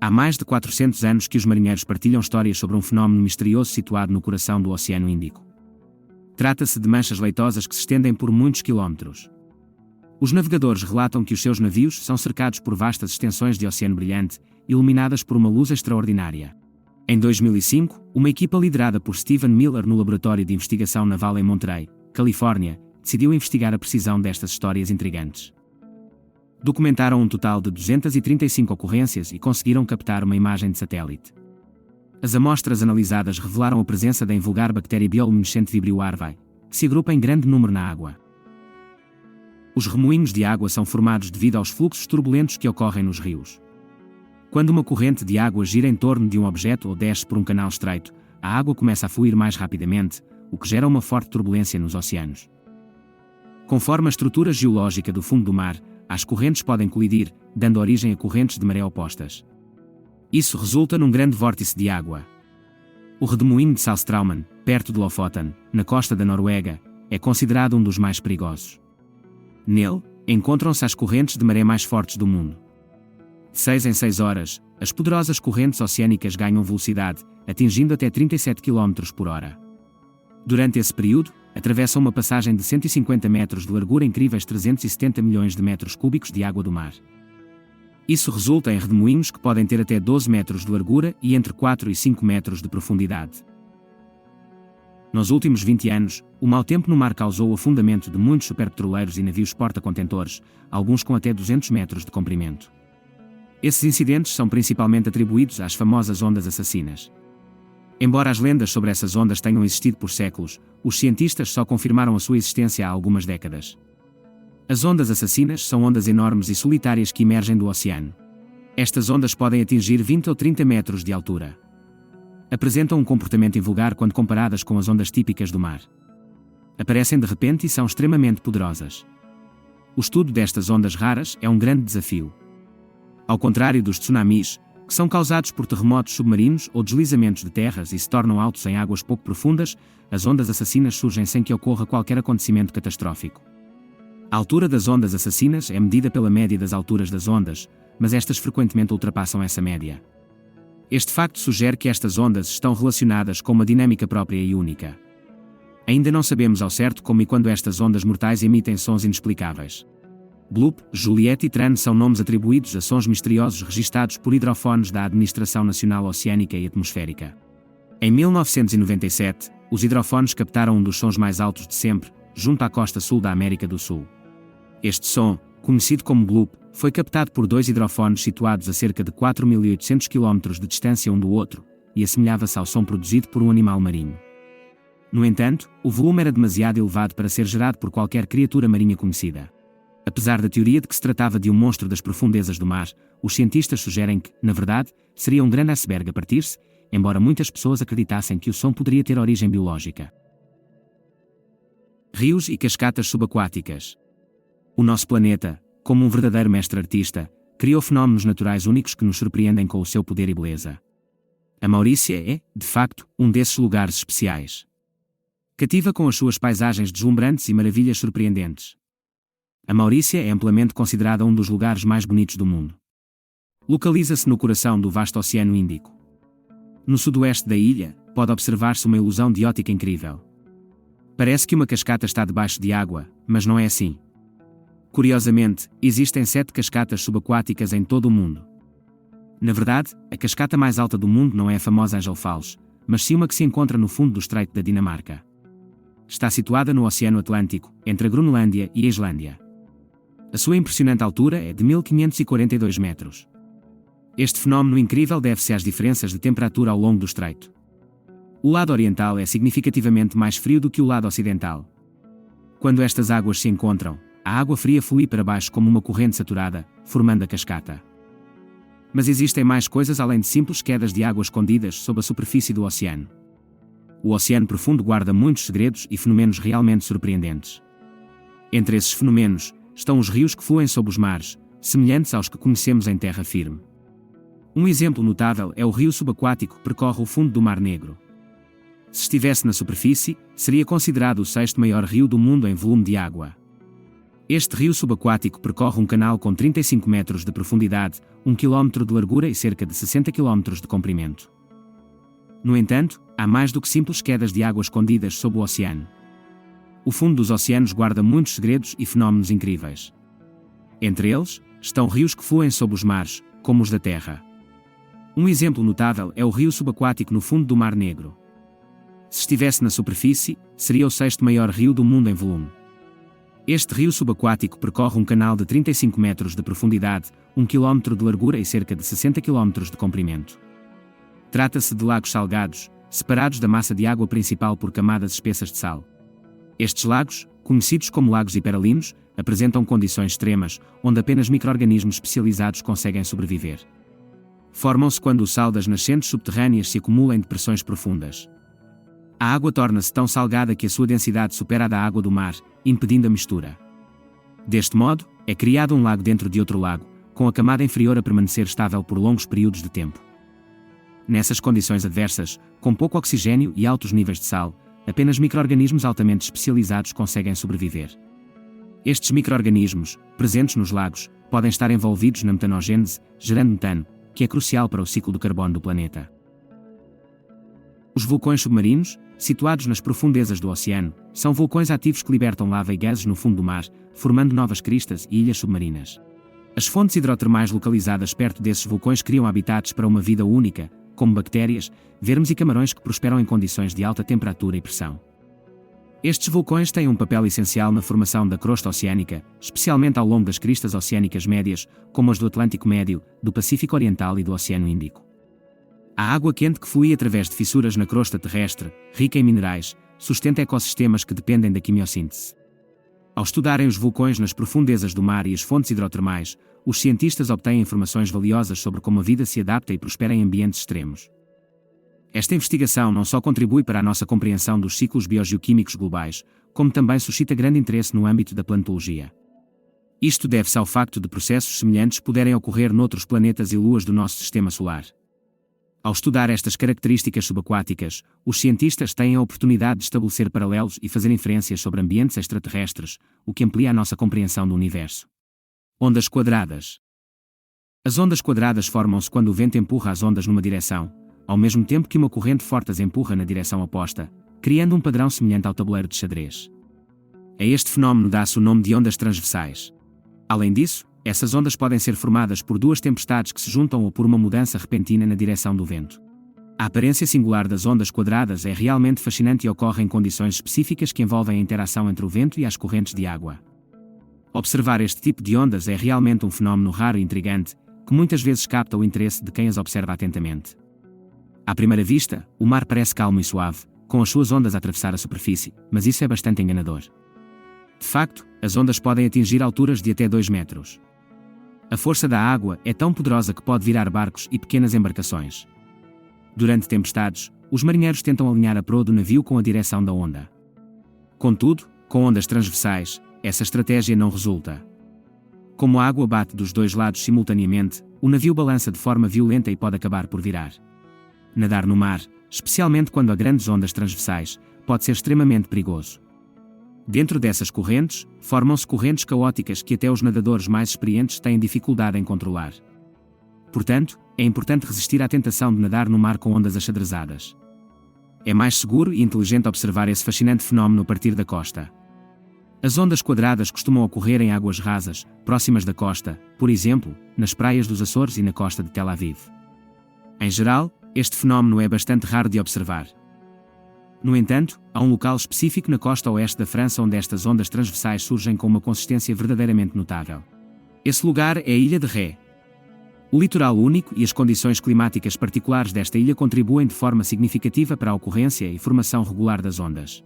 Há mais de 400 anos que os marinheiros partilham histórias sobre um fenómeno misterioso situado no coração do Oceano Índico. Trata-se de manchas leitosas que se estendem por muitos quilómetros. Os navegadores relatam que os seus navios são cercados por vastas extensões de oceano brilhante, iluminadas por uma luz extraordinária. Em 2005, uma equipa liderada por Stephen Miller no Laboratório de Investigação Naval em Monterey, Califórnia, decidiu investigar a precisão destas histórias intrigantes. Documentaram um total de 235 ocorrências e conseguiram captar uma imagem de satélite. As amostras analisadas revelaram a presença da invulgar bactéria bioluminescente Vibrio arvae, que se agrupa em grande número na água. Os remoinhos de água são formados devido aos fluxos turbulentos que ocorrem nos rios. Quando uma corrente de água gira em torno de um objeto ou desce por um canal estreito, a água começa a fluir mais rapidamente, o que gera uma forte turbulência nos oceanos. Conforme a estrutura geológica do fundo do mar, as correntes podem colidir, dando origem a correntes de maré opostas. Isso resulta num grande vórtice de água. O redemoinho de Saltstraumen, perto de Lofoten, na costa da Noruega, é considerado um dos mais perigosos. Nele, encontram-se as correntes de maré mais fortes do mundo. De 6 em 6 horas, as poderosas correntes oceânicas ganham velocidade, atingindo até 37 km por hora. Durante esse período, atravessam uma passagem de 150 metros de largura incríveis 370 milhões de metros cúbicos de água do mar. Isso resulta em redemoinhos que podem ter até 12 metros de largura e entre 4 e 5 metros de profundidade. Nos últimos 20 anos, o mau tempo no mar causou o afundamento de muitos superpetroleiros e navios porta-contentores, alguns com até 200 metros de comprimento. Esses incidentes são principalmente atribuídos às famosas ondas assassinas. Embora as lendas sobre essas ondas tenham existido por séculos, os cientistas só confirmaram a sua existência há algumas décadas. As ondas assassinas são ondas enormes e solitárias que emergem do oceano. Estas ondas podem atingir 20 ou 30 metros de altura. Apresentam um comportamento invulgar quando comparadas com as ondas típicas do mar. Aparecem de repente e são extremamente poderosas. O estudo destas ondas raras é um grande desafio. Ao contrário dos tsunamis, que são causados por terremotos submarinos ou deslizamentos de terras e se tornam altos em águas pouco profundas, as ondas assassinas surgem sem que ocorra qualquer acontecimento catastrófico. A altura das ondas assassinas é medida pela média das alturas das ondas, mas estas frequentemente ultrapassam essa média. Este facto sugere que estas ondas estão relacionadas com uma dinâmica própria e única. Ainda não sabemos ao certo como e quando estas ondas mortais emitem sons inexplicáveis. Bloop, Juliette e Tran são nomes atribuídos a sons misteriosos registados por hidrofones da Administração Nacional Oceânica e Atmosférica. Em 1997, os hidrofones captaram um dos sons mais altos de sempre, junto à costa sul da América do Sul. Este som, conhecido como Bloop, foi captado por 2 hidrofones situados a cerca de 4.800 km de distância um do outro, e assemelhava-se ao som produzido por um animal marinho. No entanto, o volume era demasiado elevado para ser gerado por qualquer criatura marinha conhecida. Apesar da teoria de que se tratava de um monstro das profundezas do mar, os cientistas sugerem que, na verdade, seria um grande iceberg a partir-se, embora muitas pessoas acreditassem que o som poderia ter origem biológica. Rios e cascatas subaquáticas. O nosso planeta, como um verdadeiro mestre-artista, criou fenómenos naturais únicos que nos surpreendem com o seu poder e beleza. A Maurícia é, de facto, um desses lugares especiais. Cativa com as suas paisagens deslumbrantes e maravilhas surpreendentes. A Maurícia é amplamente considerada um dos lugares mais bonitos do mundo. Localiza-se no coração do vasto Oceano Índico. No sudoeste da ilha, pode observar-se uma ilusão de ótica incrível. Parece que uma cascata está debaixo de água, mas não é assim. Curiosamente, existem 7 cascatas subaquáticas em todo o mundo. Na verdade, a cascata mais alta do mundo não é a famosa Angel Falls, mas sim uma que se encontra no fundo do Estreito da Dinamarca. Está situada no Oceano Atlântico, entre a Groenlândia e a Islândia. A sua impressionante altura é de 1542 metros. Este fenómeno incrível deve-se às diferenças de temperatura ao longo do estreito. O lado oriental é significativamente mais frio do que o lado ocidental. Quando estas águas se encontram, a água fria flui para baixo como uma corrente saturada, formando a cascata. Mas existem mais coisas além de simples quedas de água escondidas sob a superfície do oceano. O Oceano Profundo guarda muitos segredos e fenômenos realmente surpreendentes. Entre esses fenômenos, estão os rios que fluem sob os mares, semelhantes aos que conhecemos em terra firme. Um exemplo notável é o rio subaquático que percorre o fundo do Mar Negro. Se estivesse na superfície, seria considerado o 6º maior rio do mundo em volume de água. Este rio subaquático percorre um canal com 35 metros de profundidade, 1 km de largura e cerca de 60 km de comprimento. No entanto, há mais do que simples quedas de água escondidas sob o oceano. O fundo dos oceanos guarda muitos segredos e fenómenos incríveis. Entre eles, estão rios que fluem sob os mares, como os da Terra. Um exemplo notável é o rio subaquático no fundo do Mar Negro. Se estivesse na superfície, seria o 6º maior rio do mundo em volume. Este rio subaquático percorre um canal de 35 metros de profundidade, 1 km de largura e cerca de 60 km de comprimento. Trata-se de lagos salgados, separados da massa de água principal por camadas espessas de sal. Estes lagos, conhecidos como lagos hiperalinos, apresentam condições extremas, onde apenas micro-organismos especializados conseguem sobreviver. Formam-se quando o sal das nascentes subterrâneas se acumula em depressões profundas. A água torna-se tão salgada que a sua densidade supera a da água do mar, impedindo a mistura. Deste modo, é criado um lago dentro de outro lago, com a camada inferior a permanecer estável por longos períodos de tempo. Nessas condições adversas, com pouco oxigênio e altos níveis de sal, apenas micro-organismos altamente especializados conseguem sobreviver. Estes micro-organismos, presentes nos lagos, podem estar envolvidos na metanogênese, gerando metano, que é crucial para o ciclo do carbono do planeta. Os vulcões submarinos, situados nas profundezas do oceano, são vulcões ativos que libertam lava e gases no fundo do mar, formando novas cristas e ilhas submarinas. As fontes hidrotermais localizadas perto desses vulcões criam habitats para uma vida única, como bactérias, vermes e camarões que prosperam em condições de alta temperatura e pressão. Estes vulcões têm um papel essencial na formação da crosta oceânica, especialmente ao longo das cristas oceânicas médias, como as do Atlântico Médio, do Pacífico Oriental e do Oceano Índico. A água quente que flui através de fissuras na crosta terrestre, rica em minerais, sustenta ecossistemas que dependem da quimiossíntese. Ao estudarem os vulcões nas profundezas do mar e as fontes hidrotermais, os cientistas obtêm informações valiosas sobre como a vida se adapta e prospera em ambientes extremos. Esta investigação não só contribui para a nossa compreensão dos ciclos biogeoquímicos globais, como também suscita grande interesse no âmbito da planetologia. Isto deve-se ao facto de processos semelhantes poderem ocorrer noutros planetas e luas do nosso sistema solar. Ao estudar estas características subaquáticas, os cientistas têm a oportunidade de estabelecer paralelos e fazer inferências sobre ambientes extraterrestres, o que amplia a nossa compreensão do universo. Ondas quadradas. As ondas quadradas formam-se quando o vento empurra as ondas numa direção, ao mesmo tempo que uma corrente forte as empurra na direção oposta, criando um padrão semelhante ao tabuleiro de xadrez. A este fenómeno dá-se o nome de ondas transversais. Além disso, essas ondas podem ser formadas por duas tempestades que se juntam ou por uma mudança repentina na direção do vento. A aparência singular das ondas quadradas é realmente fascinante e ocorre em condições específicas que envolvem a interação entre o vento e as correntes de água. Observar este tipo de ondas é realmente um fenómeno raro e intrigante, que muitas vezes capta o interesse de quem as observa atentamente. À primeira vista, o mar parece calmo e suave, com as suas ondas a atravessar a superfície, mas isso é bastante enganador. De facto, as ondas podem atingir alturas de até 2 metros. A força da água é tão poderosa que pode virar barcos e pequenas embarcações. Durante tempestades, os marinheiros tentam alinhar a proa do navio com a direção da onda. Contudo, com ondas transversais, essa estratégia não resulta. Como a água bate dos dois lados simultaneamente, o navio balança de forma violenta e pode acabar por virar. Nadar no mar, especialmente quando há grandes ondas transversais, pode ser extremamente perigoso. Dentro dessas correntes, formam-se correntes caóticas que até os nadadores mais experientes têm dificuldade em controlar. Portanto, é importante resistir à tentação de nadar no mar com ondas achadrezadas. É mais seguro e inteligente observar esse fascinante fenómeno a partir da costa. As ondas quadradas costumam ocorrer em águas rasas, próximas da costa, por exemplo, nas praias dos Açores e na costa de Tel Aviv. Em geral, este fenómeno é bastante raro de observar. No entanto, há um local específico na costa oeste da França onde estas ondas transversais surgem com uma consistência verdadeiramente notável. Esse lugar é a Ilha de Ré. O litoral único e as condições climáticas particulares desta ilha contribuem de forma significativa para a ocorrência e formação regular das ondas.